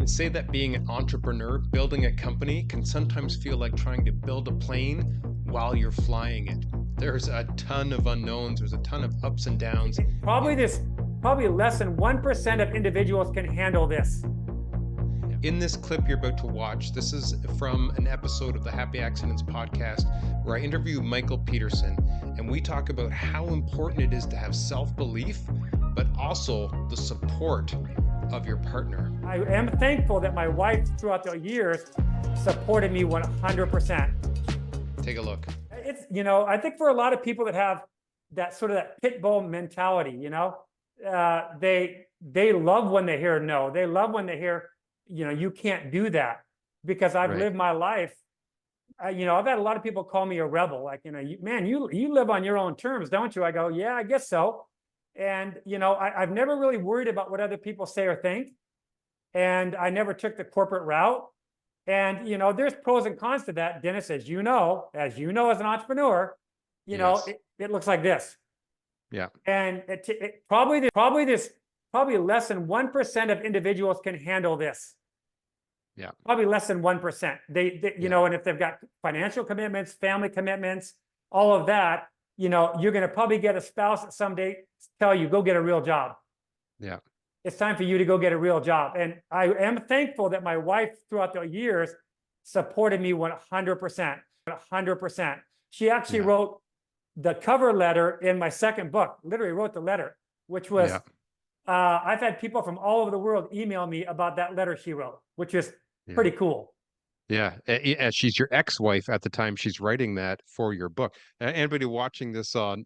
say that being an entrepreneur, building a company, can sometimes feel like trying to build a plane while you're flying it. There's a ton of unknowns, there's a ton of ups and downs. Probably less than 1% of individuals can handle this. In this clip you're about to watch, this is from an episode of the Happy Accidents podcast where I interview Michael Pedersen, and we talk about how important it is to have self-belief, but also the support of your partner. I am thankful that my wife throughout the years supported me 100%. Take a look. It's, I think for a lot of people that have that sort of that pit bull mentality, they love when they hear no. They love when they hear, you can't do that, because I've lived my life. I've had a lot of people call me a rebel. Like, you live on your own terms, don't you? I go, yeah, I guess so. And, I've never really worried about what other people say or think. And I never took the corporate route. And, there's pros and cons to that, Dennis, as you know, as an entrepreneur, Yes. it looks like this. Yeah. And probably less than 1% of individuals can handle this. Yeah. Probably less than 1%. And if they've got financial commitments, family commitments, all of that, you're going to probably get a spouse that someday tell you, go get a real job. Yeah. It's time for you to go get a real job. And I am thankful that my wife throughout the years supported me 100%. 100%. She actually wrote the cover letter in my second book, literally wrote the letter, which was, I've had people from all over the world email me about that letter she wrote, which is pretty cool. Yeah, she's your ex-wife at the time she's writing that for your book. Anybody watching this on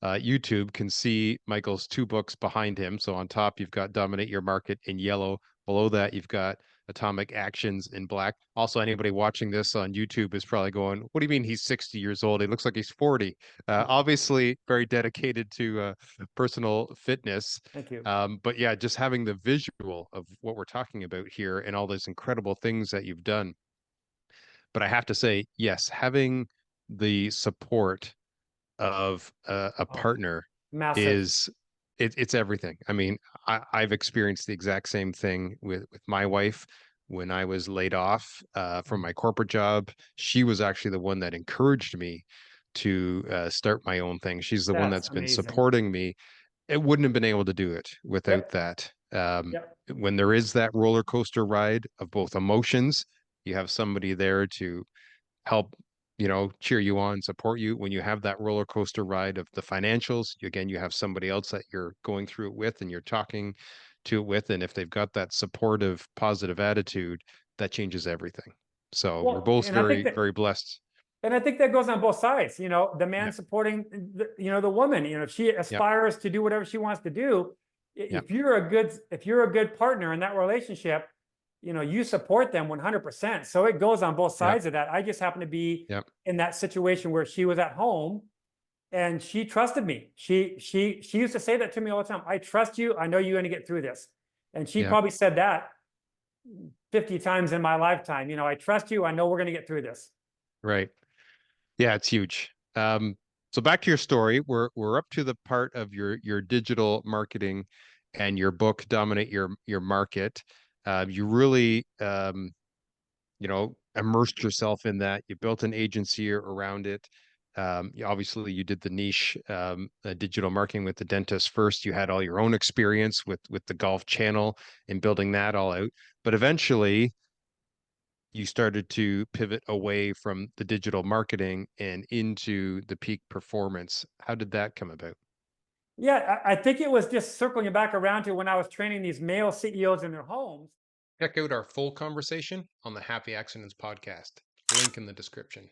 YouTube can see Michael's two books behind him. So on top, you've got Dominate Your Market in yellow. Below that, you've got Atomic Actions in black. Also, anybody watching this on YouTube is probably going, what do you mean he's 60 years old? He looks like he's 40. Obviously, very dedicated to personal fitness. Thank you. But yeah, just having the visual of what we're talking about here and all those incredible things that you've done. But I have to say, yes, having the support of a partner Massive. it's everything. I mean, I've experienced the exact same thing with my wife when I was laid off from my corporate job. She was actually the one that encouraged me to start my own thing. She's the one that's been supporting me. It wouldn't have been able to do it without that. When there is that roller coaster ride of both emotions, you have somebody there to help cheer you on, support you. When you have that roller coaster ride of the financials, again, you have somebody else that you're going through it with and you're talking to it with. And if they've got that supportive, positive attitude, that changes everything. So we're both very, very blessed. And I think that goes on both sides, the man supporting, the woman, if she aspires to do whatever she wants to do, if you're a good partner in that relationship, you support them 100%. So it goes on both sides of that. I just happen to be in that situation where she was at home and she trusted me. She used to say that to me all the time. I trust you. I know you're going to get through this. And she probably said that 50 times in my lifetime. I trust you. I know we're going to get through this. Right. Yeah, it's huge. So back to your story, we're up to the part of your digital marketing and your book, Dominate Your Market. You really, immersed yourself in that. You built an agency around it. Obviously, you did the niche digital marketing with the dentist first. You had all your own experience with the golf channel and building that all out. But eventually, you started to pivot away from the digital marketing and into the peak performance. How did that come about? Yeah, I think it was just circling back around to when I was training these male CEOs in their homes. Check out our full conversation on the Happy Accidents podcast. Link in the description.